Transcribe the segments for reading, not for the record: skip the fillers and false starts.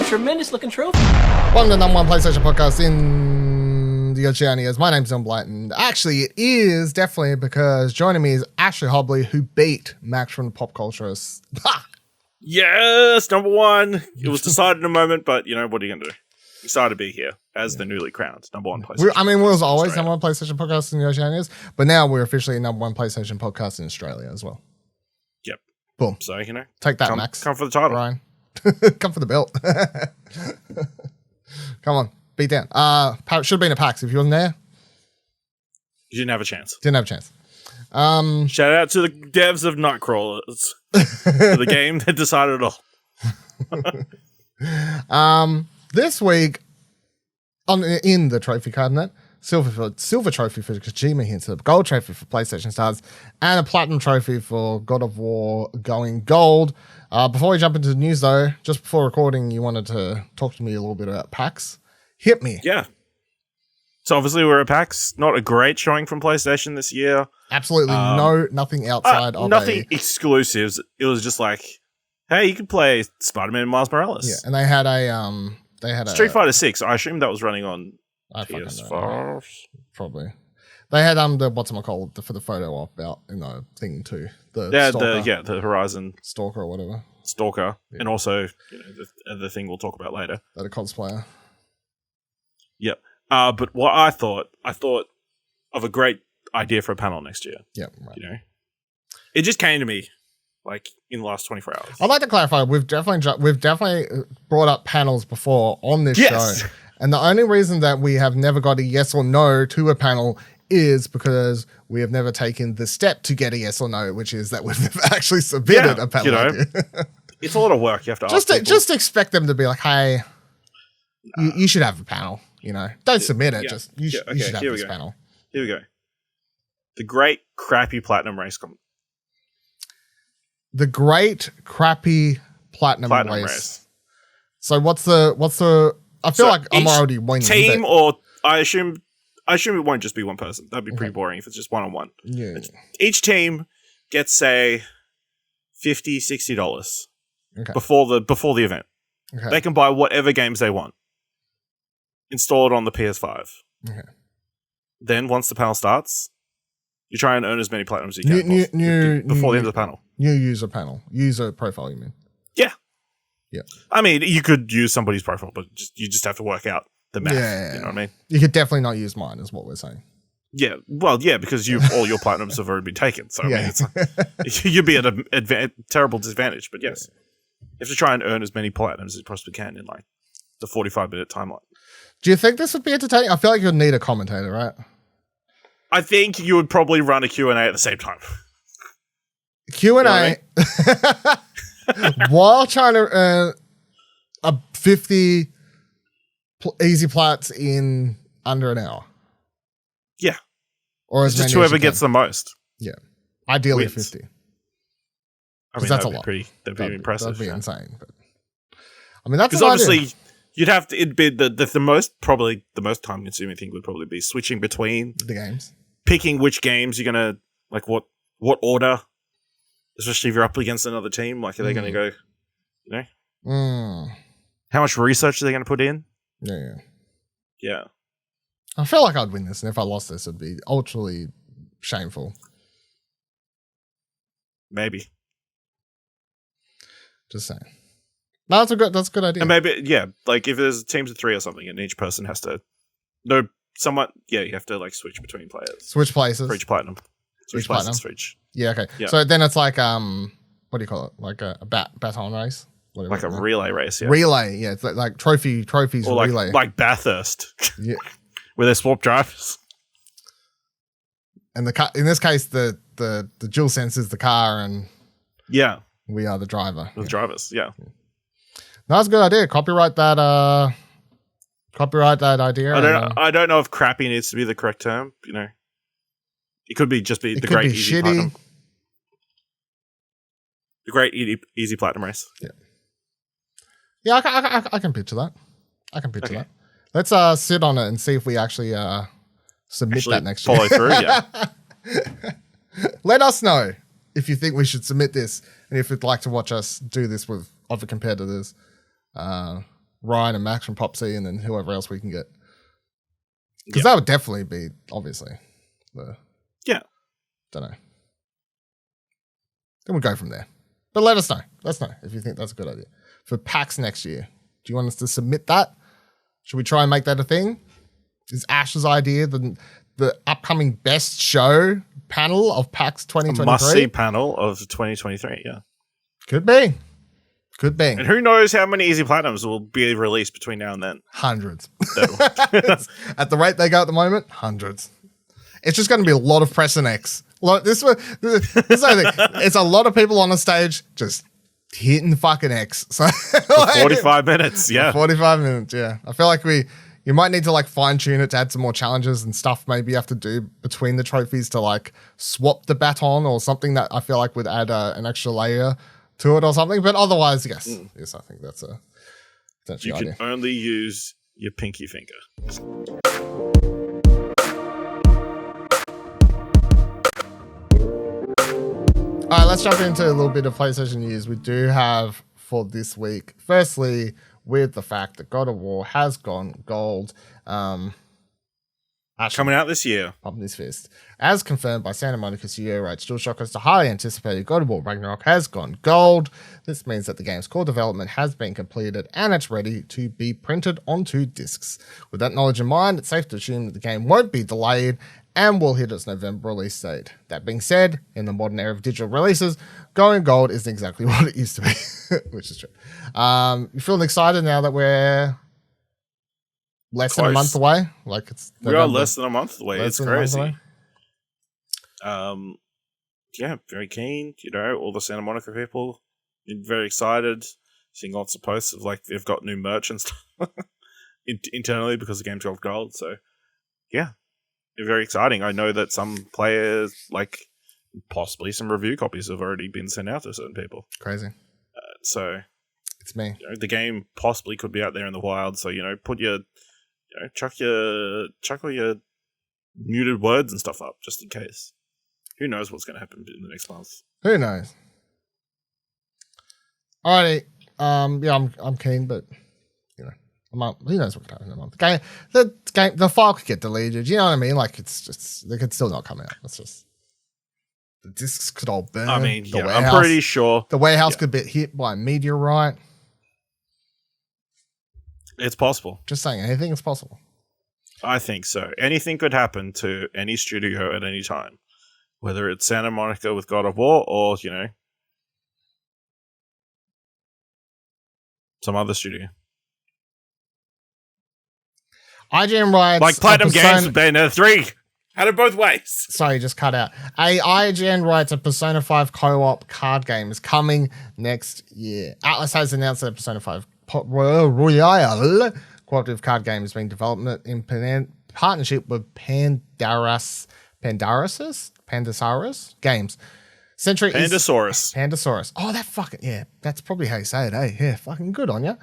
tremendous looking trophy. Welcome to the number one PlayStation podcast in the Oceanias. My name's John Blight, and actually it is definitely because joining me is Ashley Hobley, who beat Max from the Pop Culturist. Yes, number one. It was decided in a moment, but you know, what are you going to do? Excited to be here as the newly crowned number one PlayStation. We was always number one PlayStation podcast in the Oceanias, but now we're officially number one PlayStation podcast in Australia as well. Yep. Boom. So, you know. Take that, Max. Come for the title. Ryan. Come for the belt. Come on. Beat down. Should have been a PAX if you wasn't there. You didn't have a chance. Didn't have a chance. Shout out to the devs of Nightcrawlers. For the game that decided it all. This week, in the trophy cabinet, silver trophy for Kojima hints, a gold trophy for PlayStation Stars, and a platinum trophy for God of War going gold. Before we jump into the news, though, just before recording, you wanted to talk to me a little bit about PAX. Hit me. Yeah. So obviously we're at PAX. Not a great showing from PlayStation this year. Absolutely nothing outside of nothing exclusives. It was just like, hey, you can play Spider-Man and Miles Morales. Yeah, and they had a Street Fighter 6. I assume that was running on PS4. Probably. They had the whatchamacallit for the photo op out in the thing too. The Horizon Stalker or whatever. Stalker, yeah. And also the thing we'll talk about later. That a cosplayer. Yep. But what I thought of a great idea for a panel next year. Yep. Right. You know, it just came to me like in the last 24 hours. I'd like to clarify. We've definitely brought up panels before on this show, and the only reason that we have never got a yes or no to a panel is because we have never taken the step to get a yes or no, which is that we've never actually submitted a panel. Idea. It's a lot of work. You have to ask people. Just expect them to be like, hey, you should have a panel. You know, don't submit it. Yeah. You should have this panel. Here we go. The Great Crappy Platinum Race. The Great Crappy Platinum Race. So what's the? I feel like I'm already winning. Team, or I assume it won't just be one person. That'd be pretty boring if it's just one-on-one. Yeah. Each team gets, say, $50, $60 before the event. Okay. They can buy whatever games they want. Install it on the PS5. Okay. Then once the panel starts, you try and earn as many platinums as you can before the end of the panel. New user profile. You mean? Yeah. Yeah. I mean, you could use somebody's profile, but you just have to work out the math. Yeah. You know what I mean? You could definitely not use mine, is what we're saying. Yeah. Well, yeah, because all your platinums have already been taken. So I mean, it's you'd be at a terrible disadvantage. But yes, you have to try and earn as many platinums as you possibly can in like the 45-minute timeline. Do you think this would be entertaining? I feel like you'd need a commentator, right? I think you would probably run a Q&A at the same time. Q&A while trying to earn a 50 easy plats in under an hour. Yeah. Or as just whoever gets the most. Yeah. Ideally wins. 50. I mean, that's a lot. That'd be impressive. That'd be insane. But I mean, that's because obviously you'd have to. It'd be the most time consuming thing would probably be switching between the games, picking which games you're gonna like, what order, especially if you're up against another team. Like, are they gonna go? You know, how much research are they gonna put in? Yeah. I feel like I'd win this, and if I lost this, it'd be ultra shameful. Maybe. Just saying. No, that's a good idea. And maybe, like if there's teams of 3 or something, and each person has to you have to like switch between players. Switch places. For each platinum. Switch places for each. Yeah, okay. Yeah. So then it's like, what do you call it? Like a baton race? Like a relay race, yeah. Relay, yeah. It's like trophies or relay. Like Bathurst. Yeah. Where they swap drivers. And in this case, the dual sense is the car, and we are the driver. The drivers, yeah. No, that's a good idea. Copyright that idea. I don't know if crappy needs to be the correct term. You know, it could be just be the great easy platinum. The great easy platinum race. Yeah, I can picture that. That. Let's sit on it and see if we actually submit that next year. Follow through, yeah. Let us know if you think we should submit this, and if you'd like to watch us do this with other competitors. Ryan and Max from Pop C, and then whoever else we can get. Because that would definitely be, obviously, the... Yeah. Don't know. Then we'll go from there. But let us know. Let us know if you think that's a good idea. For PAX next year, do you want us to submit that? Should we try and make that a thing? Is Ash's idea the upcoming best show panel of PAX 2023? A must-see panel of 2023, yeah. Could be. Could be. And who knows how many Easy Platinums will be released between now and then? Hundreds. At the rate they go at the moment, hundreds. It's just going to be a lot of press and X. This is it's a lot of people on a stage just hitting fucking X. So for 45 minutes, yeah. 45 minutes, yeah. I feel like you might need to like fine tune it to add some more challenges and stuff maybe you have to do between the trophies to like swap the baton or something that I feel like would add an extra layer to it or something. But otherwise, yes, I think that's a you can only use your pinky finger. All right, let's jump into a little bit of PlayStation news we do have for this week. Firstly, with the fact that God of War has gone gold. Coming out this year. Pumping his fist. As confirmed by Santa Monica CEO writes, DualShockers, the highly anticipated God of War Ragnarok has gone gold. This means that the game's core development has been completed and it's ready to be printed onto discs. With that knowledge in mind, it's safe to assume that the game won't be delayed and will hit its November release date. That being said, in the modern era of digital releases, going gold isn't exactly what it used to be, which is true. You feeling excited now that we're less than a month away? Like it's we are less than a month away. It's crazy. Yeah, very keen. You know, all the Santa Monica people very excited. Seeing lots of posts of like they've got new merch and stuff internally because the game's got gold. So yeah. Very exciting. I know that some players, like possibly some review copies, have already been sent out to certain people. Crazy. So it's me. You know, the game possibly could be out there in the wild. So put your, chuck all your muted words and stuff up just in case. Who knows what's going to happen in the next month? Who knows? Alrighty. Yeah, I'm keen, but. Who knows what could happen in a month? The file could get deleted. You know what I mean? Like it's just they could still not come out. It's just the discs could all burn. I mean, I'm pretty sure the warehouse could be hit by a meteorite. It's possible. Just saying, anything is possible. I think so. Anything could happen to any studio at any time, whether it's Santa Monica with God of War or some other studio. IGN writes like Platinum Games with Bayonetta 3. Had it both ways. Sorry, just cut out. IGN writes a Persona 5 co-op card game is coming next year. Atlas has announced that Persona 5 Royale cooperative card game is being developed in partnership with Pandasaurus Games. Pandasaurus. Oh, that fucking, yeah, that's probably how you say it, eh? Yeah, fucking good on ya.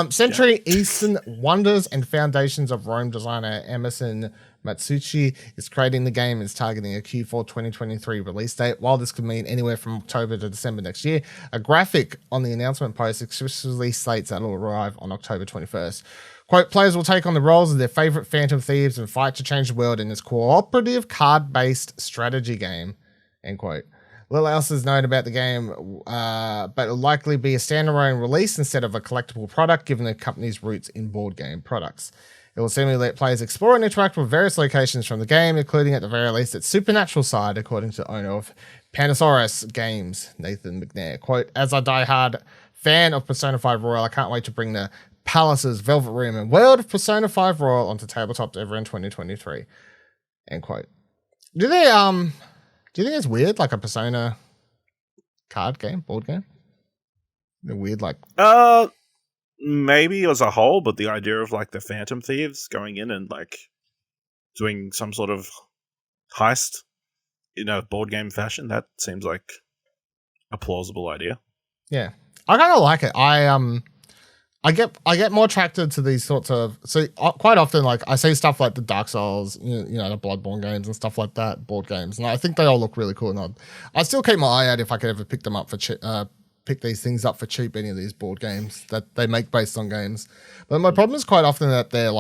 Century Eastern Wonders and Foundations of Rome designer Emerson Matsuchi is creating the game and is targeting a Q4 2023 release date. While this could mean anywhere from October to December next year, a graphic on the announcement post explicitly states that it will arrive on October 21st. Quote, players will take on the roles of their favorite Phantom Thieves and fight to change the world in this cooperative card-based strategy game, end quote. Little else is known about the game, but it'll likely be a standalone release instead of a collectible product, given the company's roots in board game products. It will seemingly let players explore and interact with various locations from the game, including at the very least its supernatural side, according to the owner of Pandasaurus Games, Nathan McNair. Quote, as a diehard fan of Persona 5 Royal, I can't wait to bring the Palace's Velvet Room and world of Persona 5 Royal onto tabletop ever in 2023. End quote. Do you think it's weird, like a Persona card game, board game? The weird, like... Maybe as a whole, but the idea of, like, the Phantom Thieves going in and, like, doing some sort of heist in a board game fashion, that seems like a plausible idea. Yeah. I kind of like it. I get more attracted to these sorts of, so quite often, like I see stuff like the Dark Souls, the Bloodborne games and stuff like that, board games, and I think they all look really cool. And I still keep my eye out if I could ever pick them up for pick these things up for cheap, any of these board games that they make based on games. But my problem is quite often that they're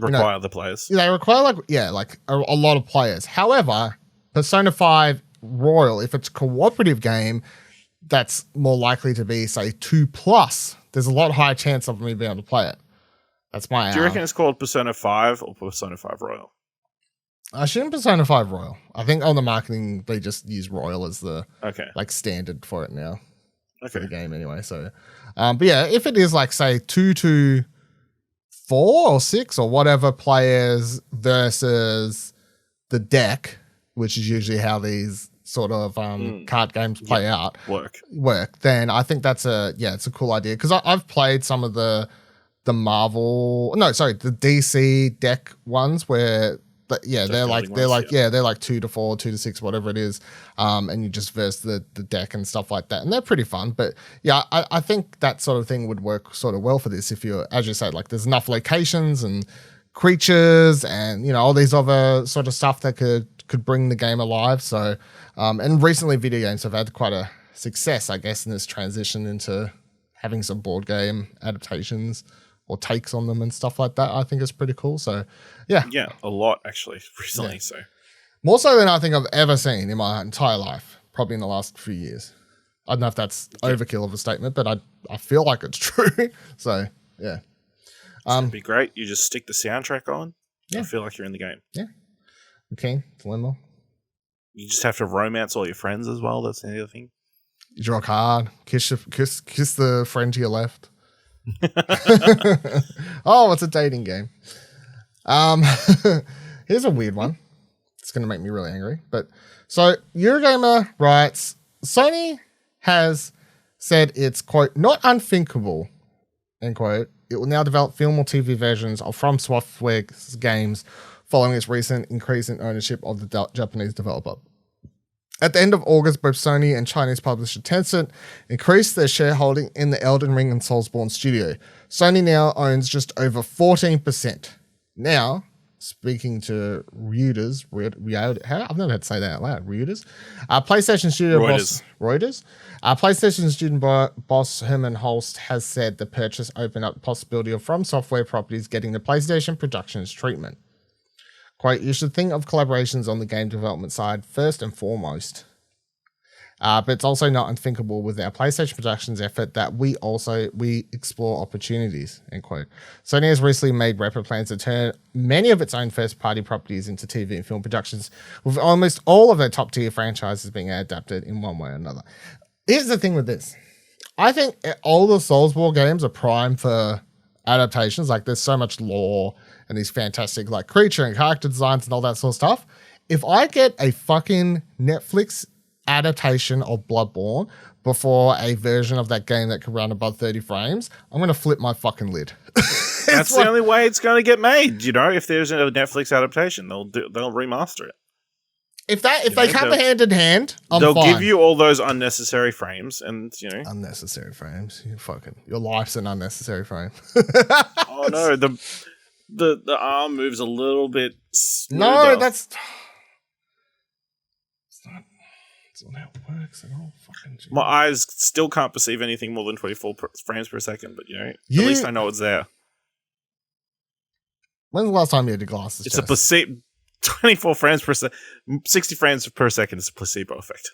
require the players. They require a lot of players. However, Persona 5 Royal, if it's a cooperative game, that's more likely to be, say, 2+. There's a lot higher chance of me being able to play it. That's my. Do you reckon it's called Persona 5 or Persona 5 Royal? I shouldn't Persona 5 Royal. I think on the marketing they just use Royal as the standard for it now. For the game anyway. So, but yeah, if it is like say 2 to 4 or 6 or whatever players versus the deck, which is usually how these sort of card games play out work, then I think that's it's a cool idea, because I've played some of the the DC deck ones where they're like 2 to 4, 2 to 6, whatever it is, and you just verse the deck and stuff like that, and they're pretty fun. But yeah, I think that sort of thing would work sort of well for this if you're, as you said, like there's enough locations and creatures and all these other sort of stuff that could bring the game alive. So and recently video games have had quite a success, I guess, in this transition into having some board game adaptations or takes on them and stuff like that. I think it's pretty cool. So yeah, a lot actually recently. So more so than I think I've ever seen in my entire life, probably in the last few years. I don't know if that's overkill of a statement, but I feel like it's true. So yeah, it'd be great. You just stick the soundtrack on. I feel like you're in the game. Yeah. Okay, dilemma. You just have to romance all your friends as well. That's the other thing. You draw a card, kiss the friend to your left. Oh, it's a dating game. Here's a weird one. It's going to make me really angry. But so Eurogamer writes, Sony has said it's, quote, not unthinkable, end quote, it will now develop film or TV versions of FromSoftware's games following its recent increase in ownership of the Japanese developer. At the end of August, both Sony and Chinese publisher Tencent increased their shareholding in the Elden Ring and Soulsborne studio. Sony now owns just over 14%. Now, speaking to Reuters, I've never had to say that out loud, Reuters. PlayStation studio boss Reuters. PlayStation student boss Herman Holst has said the purchase opened up the possibility of FromSoftware properties getting the PlayStation Productions treatment. Quote, you should think of collaborations on the game development side first and foremost. But it's also not unthinkable with our PlayStation Productions effort that we explore opportunities, end quote. Sony has recently made rapid plans to turn many of its own first-party properties into TV and film productions, with almost all of their top-tier franchises being adapted in one way or another. Here's the thing with this. I think all the Soulsborne games are prime for adaptations. Like, there's so much lore and these fantastic like creature and character designs and all that sort of stuff. If I get a fucking Netflix adaptation of Bloodborne before a version of that game that can run above 30 frames, I'm going to flip my fucking lid. That's the only way it's going to get made. If there's a Netflix adaptation, they'll remaster it. If they come hand in hand, they'll give you all those unnecessary frames, and unnecessary frames. Your life's an unnecessary frame. Oh no, the arm moves a little bit smoother. No, that's not how it works at all. Fucking my eyes still can't perceive anything more than 24 frames per second, but at least I know it's there. When's the last time you had your glasses? It's a placebo. 24 frames per second, 60 frames per second is a placebo effect.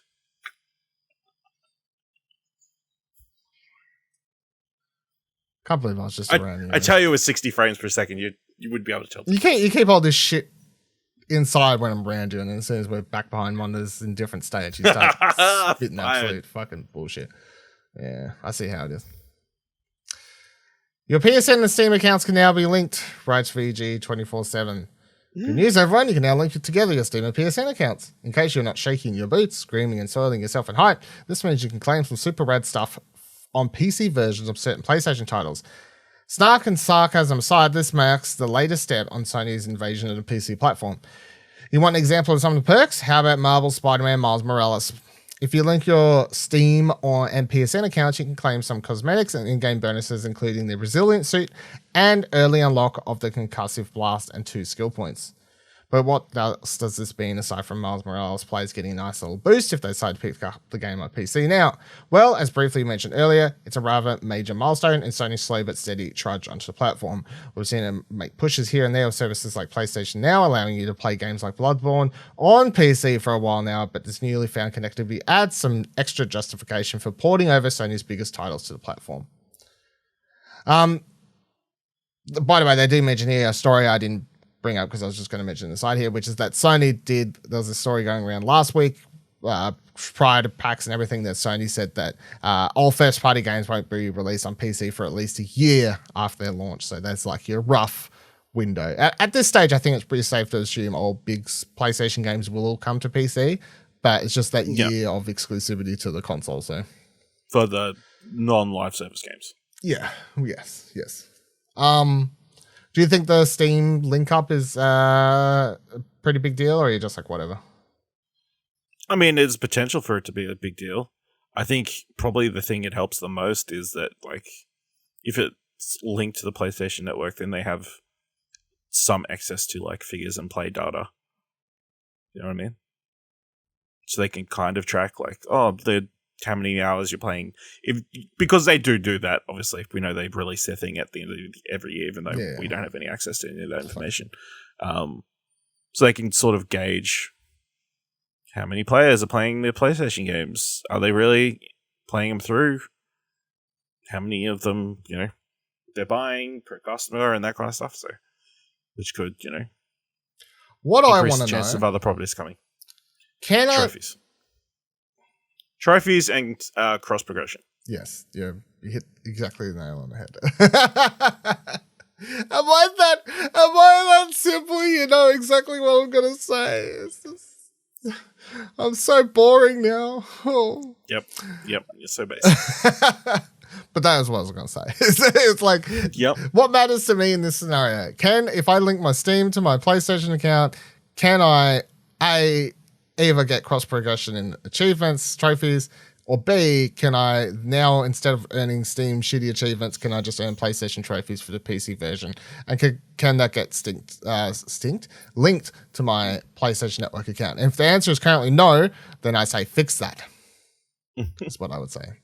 Can't believe I was just around here. I tell you, with 60 frames per second, you would be able to tell. You keep all this shit inside when I'm around you, and then as soon as we're back behind monitors in different states, you start spitting absolute fucking bullshit. Yeah, I see how it is. Your PSN and Steam accounts can now be linked, writes VG 24/7. Good news, everyone. You can now link together your Steam and PSN accounts. In case you're not shaking your boots, screaming and soiling yourself in hype, this means you can claim some super rad stuff on PC versions of certain PlayStation titles. Snark and sarcasm aside, this marks the latest step on Sony's invasion of the PC platform. You want an example of some of the perks? How about Marvel Spider-Man Miles Morales? If you link your Steam and PSN accounts, you can claim some cosmetics and in-game bonuses, including the Resilient Suit and early unlock of the Concussive Blast and 2 skill points. But what else does this mean aside from Miles Morales players getting a nice little boost if they decide to pick up the game on PC now? Well, as briefly mentioned earlier, it's a rather major milestone in Sony's slow but steady trudge onto the platform. We've seen them make pushes here and there with services like PlayStation Now, allowing you to play games like Bloodborne on PC for a while now, but this newly found connectivity adds some extra justification for porting over Sony's biggest titles to the platform. By the way, they do mention here a story I didn't bring up because I was just going to mention the side here, which is that there was a story going around last week, prior to PAX and everything, that Sony said that all first-party games won't be released on PC for at least a year after their launch. So that's like your rough window. At this stage, I think it's pretty safe to assume all big PlayStation games will all come to PC, but it's just that year of exclusivity to the console. So for the non-live service games. Yeah. Yes. Do you think the Steam link up is a pretty big deal, or are you just like whatever? I mean, there's potential for it to be a big deal. I think probably the thing it helps the most is that, like, if it's linked to the PlayStation Network, then they have some access to like figures and play data. You know what I mean? So they can kind of track like, how many hours you're playing, because they do that. Obviously, we know they release their thing at the end of every year, even though we don't have any access to any of that information. So they can sort of gauge how many players are playing their PlayStation games. Are they really playing them through? How many of them, they're buying per customer and that kind of stuff. So, which could, what I want increase the to chance know of other properties coming. Trophies and cross progression. Yes, you hit exactly the nail on the head. Am I that simple? You know exactly what I'm gonna say. I'm so boring now. Oh. Yep. You're so basic. But that is what I was gonna say. It's like, what matters to me in this scenario? If I link my Steam to my PlayStation account, can I either get cross progression in achievements, trophies, or B, can I now, instead of earning Steam shitty achievements, can I just earn PlayStation trophies for the PC version? And can that get linked to my PlayStation Network account? And if the answer is currently no, then I say fix that. That's what I would say.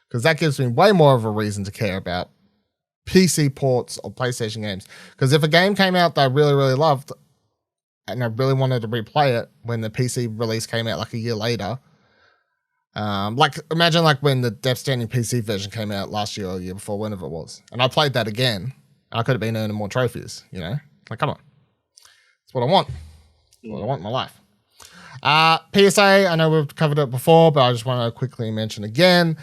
Because that gives me way more of a reason to care about PC ports of PlayStation games. Because if a game came out that I really, really loved, and I really wanted to replay it when the PC release came out like a year later. Imagine when the Death Stranding PC version came out last year or the year before, whenever it was. And I played that again. I could have been earning more trophies, Like, come on. That's what I want. That's what I want in my life. PSA, I know we've covered it before, but I just want to quickly mention again.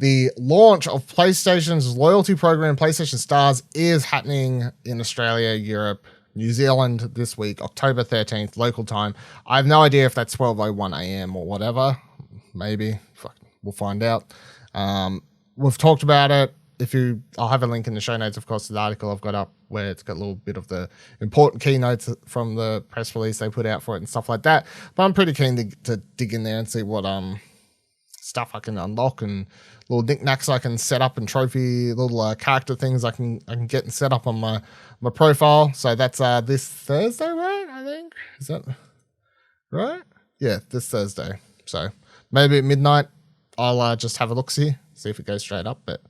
The launch of PlayStation's loyalty program, PlayStation Stars, is happening in Australia, Europe, New Zealand this week, October 13th, local time. I have no idea if that's 12:01 a.m. or whatever. Maybe. We'll find out. We've talked about it. I'll have a link in the show notes, of course, to the article I've got up where it's got a little bit of the important keynotes from the press release they put out for it and stuff like that. But I'm pretty keen to dig in there and see what stuff I can unlock and little knickknacks I can set up and trophy, little character things I can get and set up on my profile. So that's this Thursday, right? I think. Is that right? Yeah, this Thursday. So maybe at midnight I'll just have a look-see if it goes straight up. But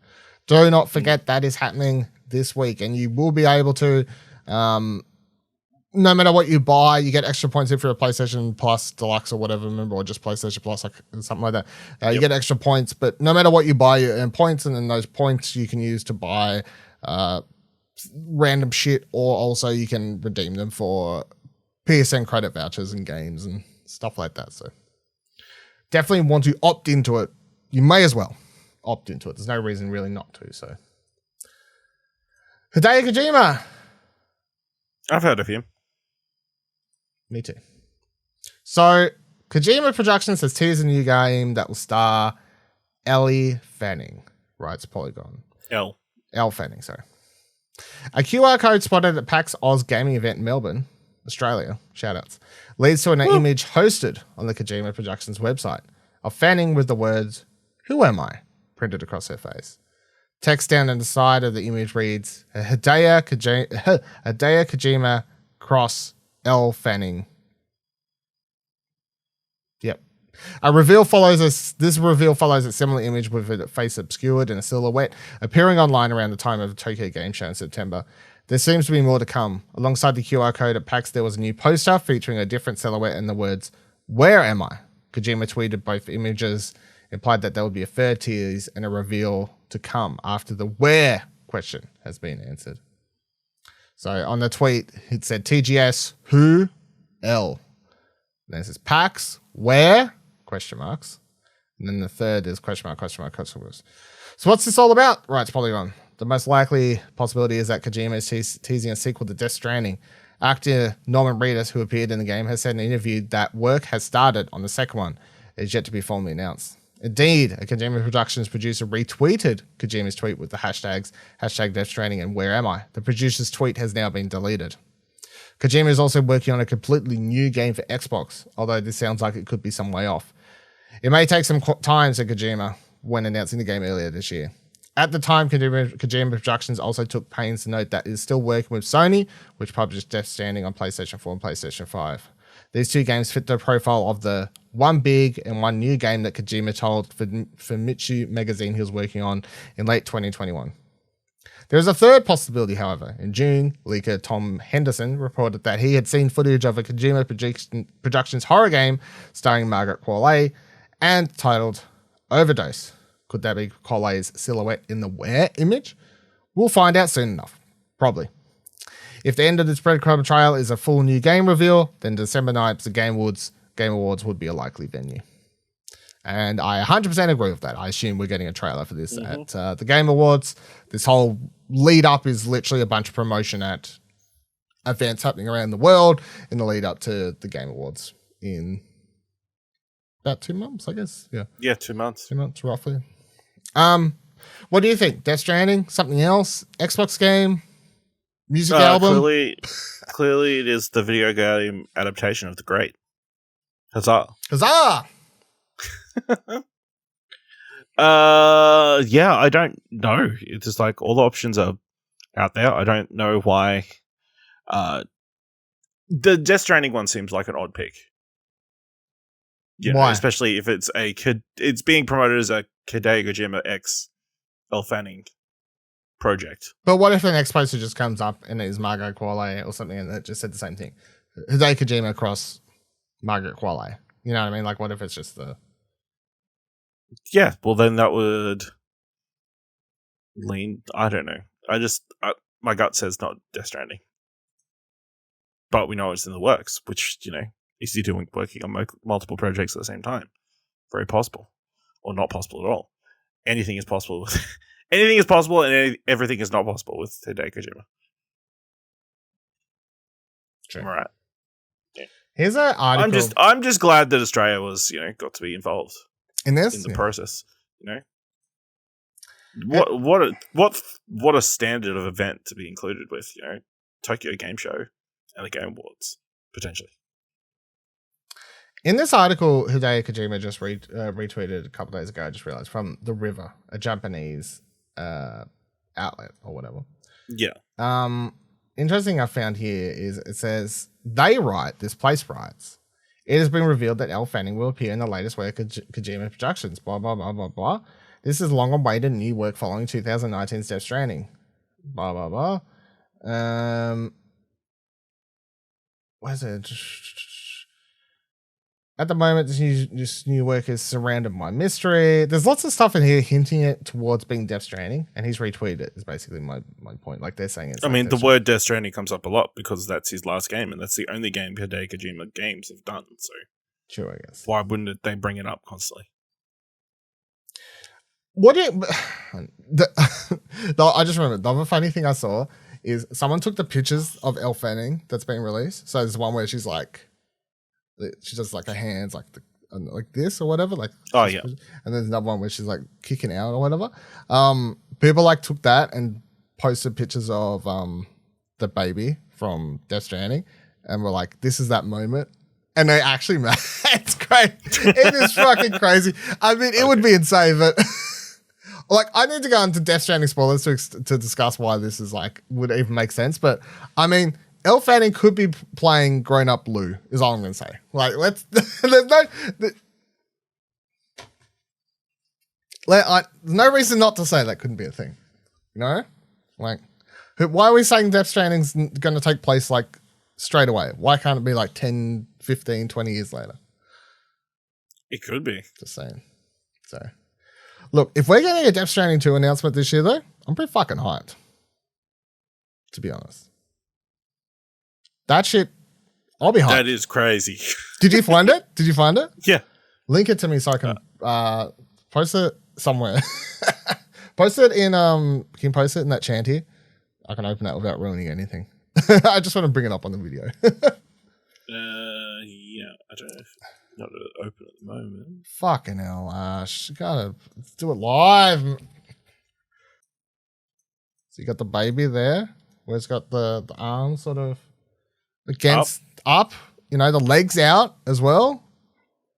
do not forget that is happening this week, and you will be able to no matter what you buy, you get extra points if you're a PlayStation Plus Deluxe or whatever, remember, or just PlayStation Plus, something like that. You get extra points, but no matter what you buy, you earn points, and then those points you can use to buy random shit, or also you can redeem them for PSN credit vouchers and games and stuff like that. So definitely want to opt into it. You may as well opt into it. There's no reason really not to. So Hideo Kojima. I've heard of him. Me too. So, Kojima Productions has teased a new game that will star Elle Fanning, writes Polygon. Elle Fanning, sorry. A QR code spotted at PAX AUS gaming event in Melbourne, Australia, shoutouts, leads to an image hosted on the Kojima Productions website of Fanning with the words, "Who am I?" printed across her face. Text down on the side of the image reads, Hideo Kojima cross Elle Fanning. Yep. A reveal follows this reveal follows a similar image with a face obscured and a silhouette appearing online around the time of the Tokyo Game Show in September. There seems to be more to come. Alongside the QR code at PAX, there was a new poster featuring a different silhouette and the words, "Where am I?" Kojima tweeted both images, implied that there would be a third tease and a reveal to come after the where question has been answered. So on the tweet, it said TGS, who? L. Then it says PAX, where? Question marks. And then the third is question mark, question mark, question marks. So what's this all about? Writes Polygon. The most likely possibility is that Kojima is teasing a sequel to Death Stranding. Actor Norman Reedus, who appeared in the game, has said in an interview that work has started on the second one. It is yet to be formally announced. Indeed, a Kojima Productions producer retweeted Kojima's tweet with the hashtags Death Stranding and Where Am I? The producer's tweet has now been deleted. Kojima is also working on a completely new game for Xbox, although this sounds like it could be some way off. It may take some time, said Kojima when announcing the game earlier this year. At the time, Kojima Productions also took pains to note that it is still working with Sony, which published Death Stranding on PlayStation 4 and PlayStation 5. These two games fit the profile of the one big and one new game that Kojima told Famitsu magazine he was working on in late 2021. There is a third possibility, however. In June, leaker Tom Henderson reported that he had seen footage of a Kojima Productions horror game starring Margaret Qualley and titled Overdose. Could that be Qualley's silhouette in the where image? We'll find out soon enough. Probably. If the end of this breadcrumb trail is a full new game reveal, then December 9th, the Game Awards would be a likely venue. And I 100% agree with that. I assume we're getting a trailer for this at the Game Awards. This whole lead up is literally a bunch of promotion at events happening around the world in the lead up to the Game Awards in about 2 months, I guess. Yeah, 2 months. 2 months, roughly. What do you think? Death Stranding? Something else? Xbox game? Music album? Clearly it is the video game adaptation of The Great. Huzzah. Huzzah! Yeah, I don't know. It's just like all the options are out there. I don't know why. The Death Stranding one seems like an odd pick. Why? Especially if it's being promoted as a Hideo Kojima X Elle Fanning project. But what if the next poster just comes up and it is Margaret Qualley or something and it just said the same thing? Hideo Kojima cross Margaret Qualley. You know what I mean? Like, what if it's just the... Yeah, well then that would lean... I don't know. My gut says not Death Stranding. But we know it's in the works, which, is he working on multiple projects at the same time? Very possible. Or not possible at all. Anything is possible. Anything is possible and everything is not possible with Hideo Kojima. True. All right. Yeah. Here's an article. I'm just glad that Australia was, got to be involved in this, in the process. What a standard of event to be included with, Tokyo Game Show and the Game Awards potentially. In this article, Hideo Kojima just retweeted a couple days ago. I just realized from The River, a Japanese outlet or whatever. Yeah. Interesting I found here is it says, this place writes, it has been revealed that Elle Fanning will appear in the latest work of Kojima Productions, blah, blah, blah, blah, blah. This is long-awaited new work following 2019's Death Stranding, blah, blah, blah. What is it? At the moment, this new work is surrounded by mystery. There's lots of stuff in here hinting it towards being Death Stranding, and he's retweeted it, is basically my point. Like, they're saying it's the word Death Stranding comes up a lot because that's his last game, and that's the only game Hideo Kojima games have done, so... Sure, I guess. Why wouldn't they bring it up constantly? I just remembered, the other funny thing I saw is someone took the pictures of Elle Fanning that's been released. So there's one where she's like... She does like her hands like this or whatever. Like, oh yeah. And there's another one where she's like kicking out or whatever. People like took that and posted pictures of the baby from Death Stranding and were like, this is that moment. And they actually made it's great. It is fucking crazy. I mean, it would be insane, but like I need to go into Death Stranding spoilers to discuss why this is like would even make sense. But I mean, Elle Fanning could be playing grown-up Lou, is all I'm going to say. Like, there's no reason not to say that couldn't be a thing. You know? Like, why are we saying Death Stranding's going to take place, like, straight away? Why can't it be, like, 10, 15, 20 years later? It could be. Just saying. So, look, if we're getting a Death Stranding 2 announcement this year, though, I'm pretty fucking hyped. To be honest. That shit, I'll be hyped. That is crazy. Did you find it? Did you find it? Yeah. Link it to me so I can post it somewhere. Post it in, can you post it in that chanty? I can open that without ruining anything. I just want to bring it up on the video. Yeah, I don't know if not open at the moment. Fucking hell, Ash. Let's do it live. So you got the baby there, where it's got the arms sort of against up, you know, the legs out as well.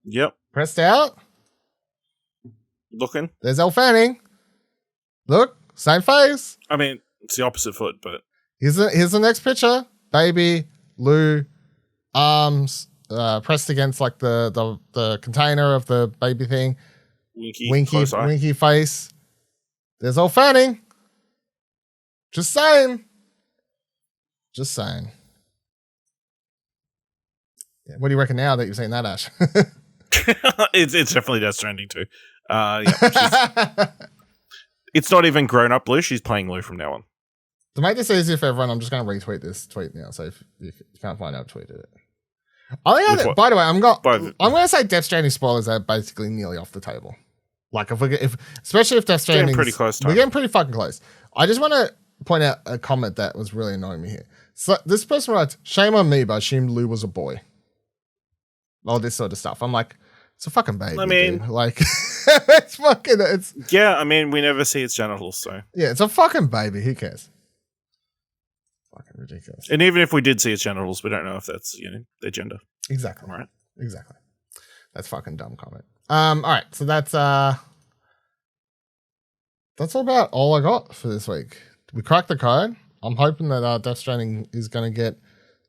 Yep. Pressed out. Looking. There's Elle Fanning. Look, same face. I mean, it's the opposite foot, but here's the next picture. Baby, Lou, arms pressed against like the container of the baby thing. Winky face. There's Elle Fanning. Just saying. Yeah, what do you reckon now that you've seen that, Ash? it's definitely Death Stranding too. Yeah, it's not even grown up Lou. She's playing Lou from now on. To make this easier for everyone, I'm just going to retweet this tweet now. So if you can't find out, I've tweeted it. By the way, I'm going to say Death Stranding spoilers are basically nearly off the table. Like especially if Death Stranding, pretty close. We're getting pretty fucking close. I just want to point out a comment that was really annoying me here. So this person writes, "Shame on me, but I assumed Lou was a boy." All this sort of stuff. I'm like, it's a fucking baby. I mean, dude. Like, it's. Yeah, I mean, we never see its genitals, so. Yeah, it's a fucking baby. Who cares? Fucking ridiculous. And even if we did see its genitals, we don't know if that's, their gender. Exactly. Right. Exactly. That's fucking dumb comment. All right, so that's all about all I got for this week. We cracked the code. I'm hoping that Death Stranding 2 is going to get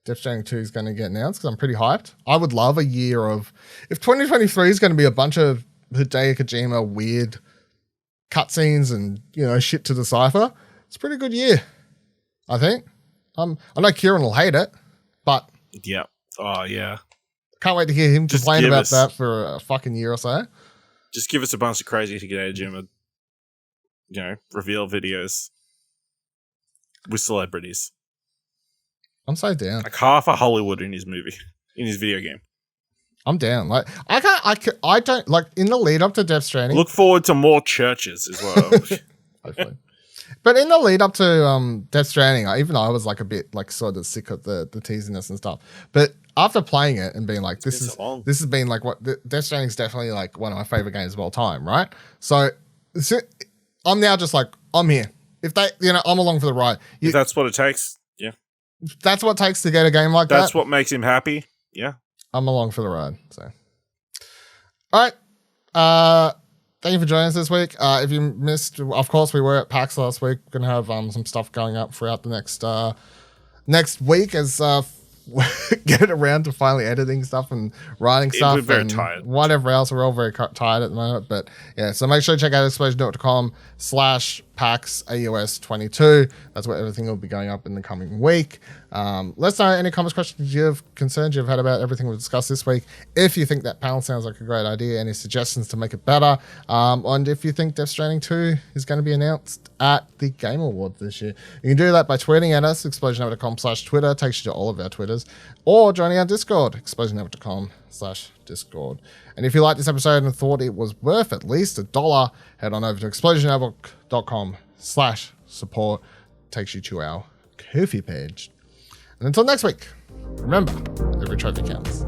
announced because I'm pretty hyped. I would love a year of, if 2023 is going to be a bunch of Hideo Kojima weird cutscenes and, shit to decipher, it's a pretty good year, I think. I know Kieran will hate it, but. Yeah. Oh, yeah. Can't wait to hear him complain about that for a fucking year or so. Just give us a bunch of crazy Hideo Kojima, reveal videos with celebrities. I'm so down. Like half of Hollywood in his video game. I'm down. Like I don't like in the lead up to Death Stranding. Look forward to more churches as well. Hopefully. But in the lead up to Death Stranding, even I was like a bit like sort of sick of the teasiness and stuff. But after playing it and being like, this has been like Death Stranding is definitely like one of my favorite games of all time, right? So I'm now just like, I'm here. If they, I'm along for the ride. If that's what it takes. Yeah. That's what it takes to get a game like that. That's what makes him happy. Yeah. I'm along for the ride. So, all right. Thank you for joining us this week. If you missed, of course, we were at PAX last week. We're going to have some stuff going up throughout the next week as get around to finally editing stuff and writing stuff. We're very tired. Whatever else. We're all very tired at the moment. But yeah, so make sure to check out explosion.com/PAX AUS 22. That's where everything will be going up in the coming week. Let us know any comments, questions you have, concerns you've had about everything we've discussed this week. If you think that panel sounds like a great idea, any suggestions to make it better, and if you think Death Stranding 2 is going to be announced at the Game Awards this year, you can do that by tweeting at us, explosionhour.com/Twitter, takes you to all of our Twitters, or joining our Discord, explosionhour.com/Discord. And if you liked this episode and thought it was worth at least $1, head on over to explosionhour.com/support, takes you to our Ko-fi page. And until next week, remember, every trophy counts.